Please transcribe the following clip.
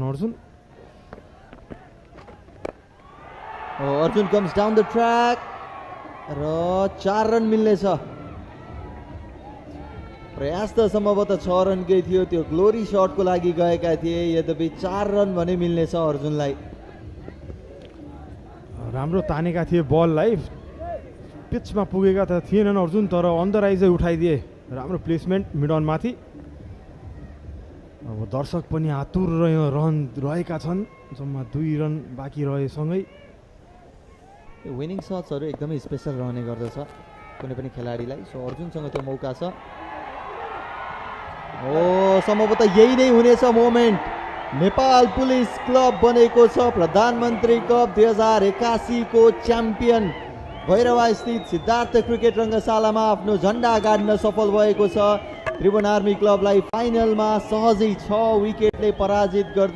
Arjun Arjun comes down the track र 4 run मिल्नेछ। प्रयास त सम्भवतः 6 रनकै थियो, त्यो ग्लोरी शटको लागि गएका थिए, यद्यपि 4 रन भने मिल्नेछ अर्जुनलाई। राम्रो तानेका थिए बललाई, पिचमा पुगेका त थिएनन् अर्जुन, तर अन द राइजै उठाइदिए। राम्रो प्लेसमेन्ट मिडअनमाथि। अब दर्शक पनि आतुर रन रहेका छन्, जम्मा 2 रन बाँकी रहेसँगै। विनिङ सट्सहरू एकदमै स्पेसल रहने गर्दछ कुनै पनि खेलाडीलाई। सो अर्जुनसँग त्यो मौका छ। सम्भवतः यही नै हुनेछ मोमेन्ट। नेपाल पुलिस क्लब बनेको छ प्रधानमन्त्री कप 2081 को च्याम्पियन। भैरवा स्थित सिद्धार्थ क्रिकेट रङ्गशालामा आफ्नो झन्डा गाड्न सफल भएको छ। त्रिभुवन आर्मी क्लबलाई फाइनलमा सहजै 6 विकेटले पराजित गर्दै